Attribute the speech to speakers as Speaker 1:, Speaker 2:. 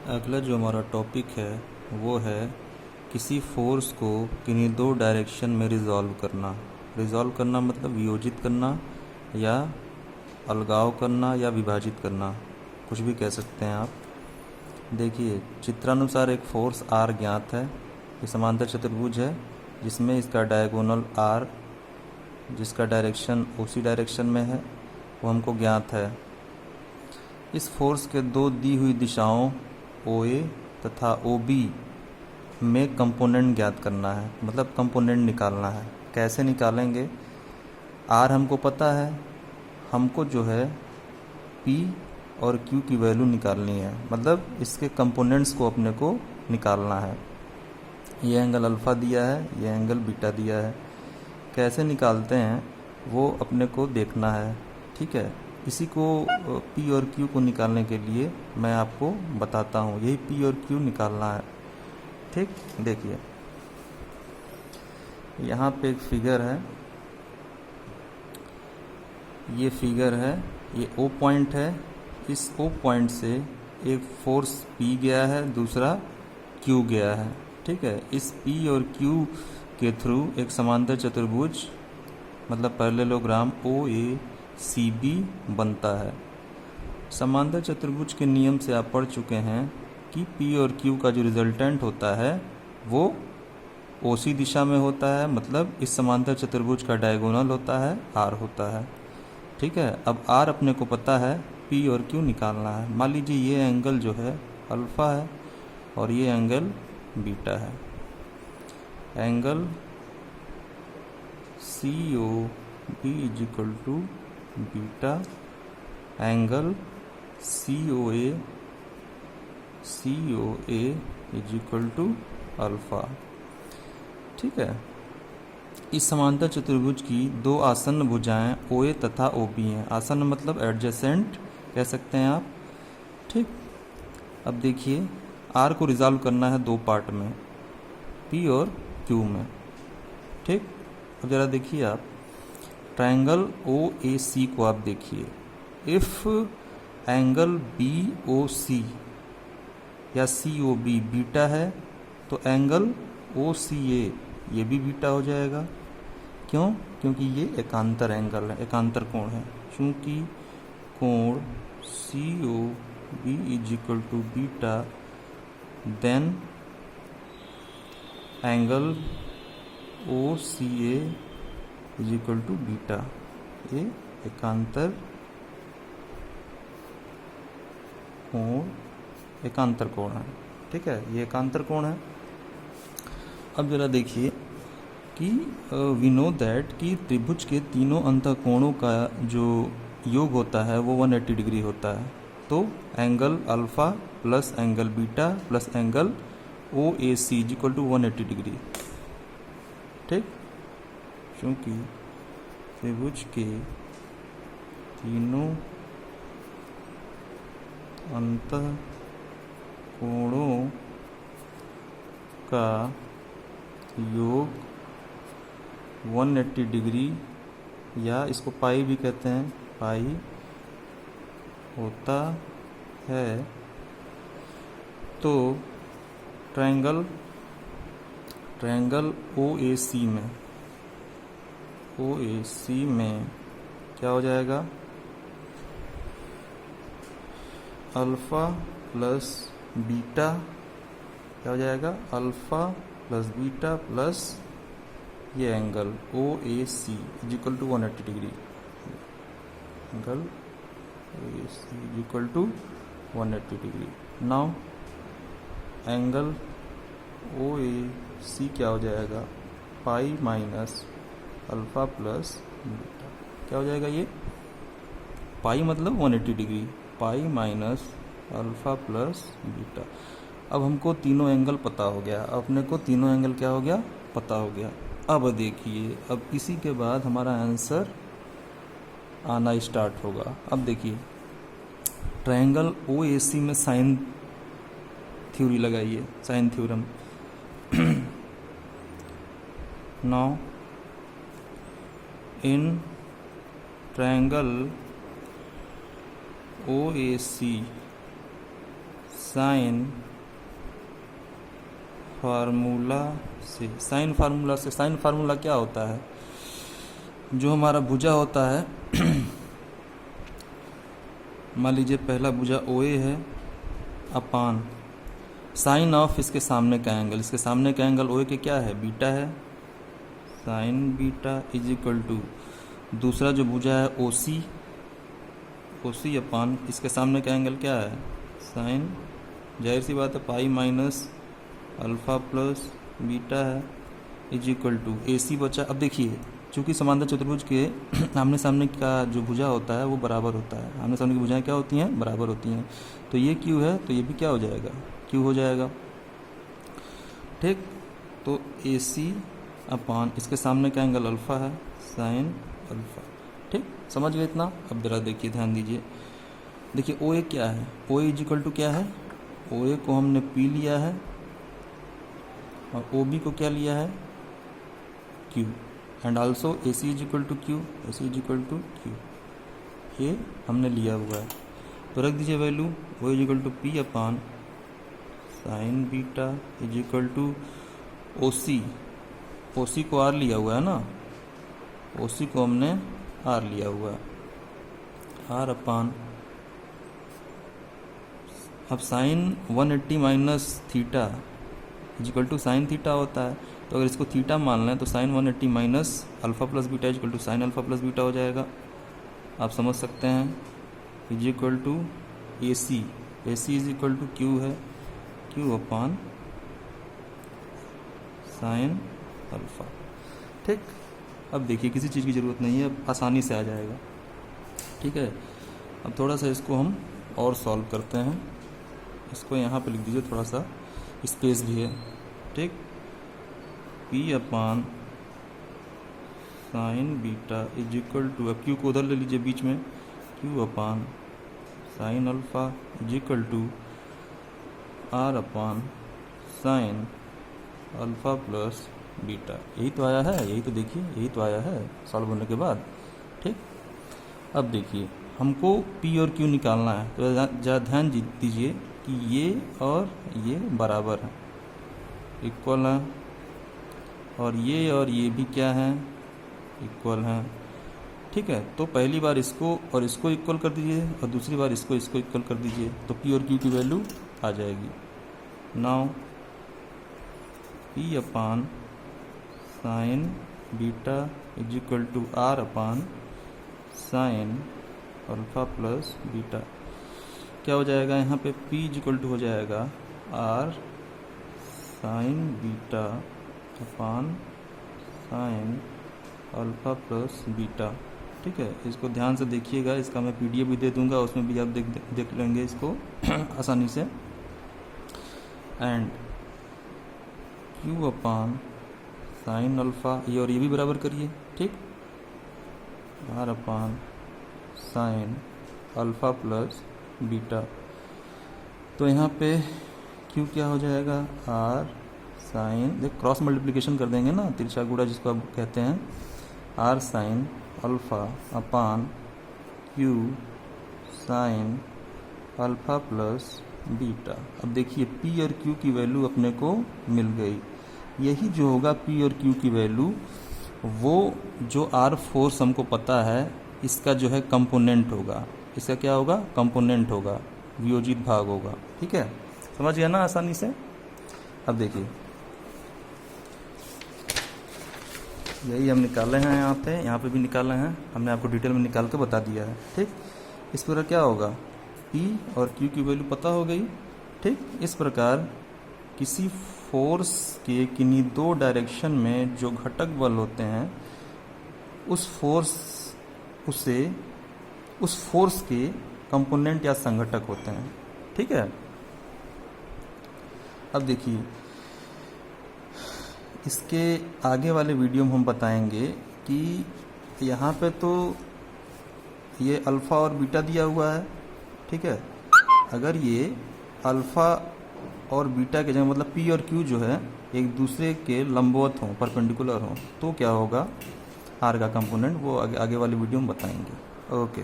Speaker 1: अगला जो हमारा टॉपिक है वो है किसी फोर्स को किन्हीं दो डायरेक्शन में रिजॉल्व करना। रिजॉल्व करना मतलब वियोजित करना या अलगाव करना या विभाजित करना, कुछ भी कह सकते हैं आप। देखिए, चित्रानुसार एक फोर्स R ज्ञात है। ये समांतर चतुर्भुज है जिसमें इसका डायगोनल R, जिसका डायरेक्शन उसी डायरेक्शन में है, वो हमको ज्ञात है। इस फोर्स के दो दी हुई दिशाओं OA तथा OB में कंपोनेंट ज्ञात करना है, मतलब कंपोनेंट निकालना है। कैसे निकालेंगे? R हमको पता है, हमको जो है P और Q की वैल्यू निकालनी है, मतलब इसके कंपोनेंट्स को अपने को निकालना है। ये एंगल अल्फ़ा दिया है, ये एंगल बीटा दिया है। कैसे निकालते हैं वो अपने को देखना है, ठीक है। इसी को P और Q को निकालने के लिए मैं आपको बताता हूँ। यही P और Q निकालना है, ठीक। देखिए, यहाँ पे एक फिगर है, ये फिगर है, ये O पॉइंट है। इस O पॉइंट से एक फोर्स P गया है, दूसरा Q गया है, ठीक है। इस P और Q के थ्रू एक समांतर चतुर्भुज मतलब पैरेललोग्राम OACB बनता है। समांतर चतुर्भुज के नियम से आप पढ़ चुके हैं कि P और Q का जो रिजल्टेंट होता है वो OC दिशा में होता है, मतलब इस समांतर चतुर्भुज का डायगोनल होता है, R होता है, ठीक है। अब R अपने को पता है, P और Q निकालना है। मान लीजिए ये एंगल जो है अल्फ़ा है और ये एंगल बीटा है। Angle COB = beta, angle COA = alpha, ठीक है। इस समांतर चतुर्भुज की दो आसन्न भुजाएं OA तथा OB हैं। आसन्न मतलब एडजेसेंट कह सकते हैं आप, ठीक। अब देखिए, R को रिजॉल्व करना है दो पार्ट में, P और Q में, ठीक। अब ज़रा देखिए आप, ट्रायंगल OAC को आप देखिए। इफ़ एंगल BOC या COB बीटा है तो एंगल OCA ये भी बीटा हो जाएगा। क्यों? क्योंकि ये एकांतर एंगल है, एकांतर कोण है। चूँकि कोण COB = beta, then angle OCA = beta. ये एकांतर कोण है, ठीक है। ये एकांतर कोण है। अब जरा देखिए कि वी नो दैट कि त्रिभुज के तीनों अंतःकोणों का जो योग होता है वो 180 डिग्री होता है। तो angle alpha plus angle beta plus angle OAC = 180 degree, ठीक। क्योंकि त्रिभुज के तीनों अंतःकोणों का योग 180 डिग्री या इसको पाई भी कहते हैं, पाई होता है। तो ट्रायंगल OAC में क्या हो जाएगा? अल्फ़ा प्लस बीटा क्या हो जाएगा? अल्फ़ा प्लस बीटा प्लस ये angle OAC = 180 degree. Angle OAC = 180 degree. Now angle OAC क्या हो जाएगा? Pi minus alpha plus beta. क्या हो जाएगा ये? पाई मतलब 180 degree, pi minus alpha plus beta. अब हमको तीनों एंगल पता हो गया, अपने को तीनों एंगल क्या हो गया? पता हो गया। अब देखिए, अब इसी के बाद हमारा आंसर आना स्टार्ट होगा। अब देखिए, ट्रायंगल OAC में साइन थ्योरी लगाइए, sine theorem. Now in triangle OAC sine formula से। साइन फार्मूला क्या होता है? जो हमारा भुजा होता है मान लीजिए पहला भुजा OA है अपान साइन ऑफ इसके सामने का एंगल, इसके सामने का एंगल OA के क्या है? बीटा है, sine beta is equal to दूसरा जो भुजा है OC अपान इसके सामने का एंगल क्या है? साइन, जाहिर सी बात है pi minus alpha plus beta है इज इक्वल टू AC बचा। अब देखिए चूँकि समांतर चतुर्भुज के आमने सामने का जो भुजा होता है वो बराबर होता है, आमने सामने की भुजाएं क्या होती हैं? बराबर होती हैं। तो ये Q है तो ये भी क्या हो जाएगा? Q हो जाएगा। ठीक, तो AC अपान इसके सामने का एंगल अल्फ़ा है, साइन अल्फ़ा। ठीक, समझ गए इतना? अब जरा देखिए, ध्यान दीजिए। देखिए OA क्या है? OA इज इक्वल टू क्या है? OA को हमने P लिया है और OB को क्या लिया है? Q। And also AC is equal to Q, AC is equal to Q, ये हमने लिया हुआ है। तो रख दीजिए value O is equal to P upon sine beta is equal to OC को R लिया हुआ है ना, OC को हमने R लिया हुआ है, R अपान अब sine 180 minus theta is equal to sine theta होता है। तो अगर इसको थीटा मान लें तो sine 180 minus alpha plus beta is equal to sine alpha plus beta हो जाएगा। आप समझ सकते हैं, is equal to AC is equal to Q है, Q अपान साइन अल्फ़ा। ठीक, अब देखिए किसी चीज़ की ज़रूरत नहीं है, अब आसानी से आ जाएगा। ठीक है, अब थोड़ा सा इसको हम और सॉल्व करते हैं। इसको यहाँ पे लिख दीजिए, थोड़ा सा स्पेस भी है। ठीक, P upon sine beta is equal to, अब Q को उधर ले लीजिए बीच में, Q upon sine alpha is equal to R upon sine alpha plus beta. यही तो आया है, यही तो देखिए, यही तो आया है सॉल्व होने के बाद। ठीक, अब देखिए हमको P और Q निकालना है, तो ज़रा ध्यान दीजिए कि ये और ये बराबर हैं, इक्वल हैं, और ये भी क्या हैं? इक्वल हैं। ठीक है, तो पहली बार इसको और इसको इक्वल कर दीजिए और दूसरी बार इसको इक्वल कर दीजिए, तो P और Q की वैल्यू आ जाएगी। Now P upon sine beta is equal to R upon sine alpha plus beta. क्या हो जाएगा यहाँ पे? P इज इक्वल टू हो जाएगा R साइन बीटा अपान साइन अल्फ़ा प्लस बीटा। ठीक है, इसको ध्यान से देखिएगा, इसका मैं PDF भी दे दूंगा, उसमें भी आप देख लेंगे इसको आसानी से। And Q upon sine alpha, ये और ये भी बराबर करिए। ठीक, R upon sine alpha plus beta. तो यहाँ पे Q क्या हो जाएगा? R साइन, देख क्रॉस मल्टीप्लिकेशन कर देंगे ना, तिरछा गुणा जिसको आप कहते हैं, R sine alpha upon Q sign alpha plus beta. अब देखिए P और Q की वैल्यू अपने को मिल गई। यही जो होगा P और Q की वैल्यू, वो जो R फोर्स हमको पता है इसका जो है कंपोनेंट होगा। इसका क्या होगा? कंपोनेंट होगा, वियोजित भाग होगा। ठीक है, समझ गया ना आसानी से? अब देखिए यही हम निकाले हैं, यहाँ पे भी निकाले हैं, हमने आपको डिटेल में निकाल के बता दिया है। ठीक, इस प्रकार क्या होगा? P और Q की वैल्यू पता हो गई। ठीक, इस प्रकार किसी फोर्स के किन्हीं दो डायरेक्शन में जो घटक बल होते हैं उस फोर्स के कंपोनेंट या संघटक होते हैं। ठीक है, अब देखिए इसके आगे वाले वीडियो में हम बताएंगे कि यहाँ पे तो ये अल्फ़ा और बीटा दिया हुआ है। ठीक है, अगर ये अल्फ़ा और बीटा के जगह मतलब P और Q जो है एक दूसरे के लंबवत हों, परपेंडिकुलर हों, तो क्या होगा R का कंपोनेंट, वो आगे वाले वीडियो में बताएंगे। ओके।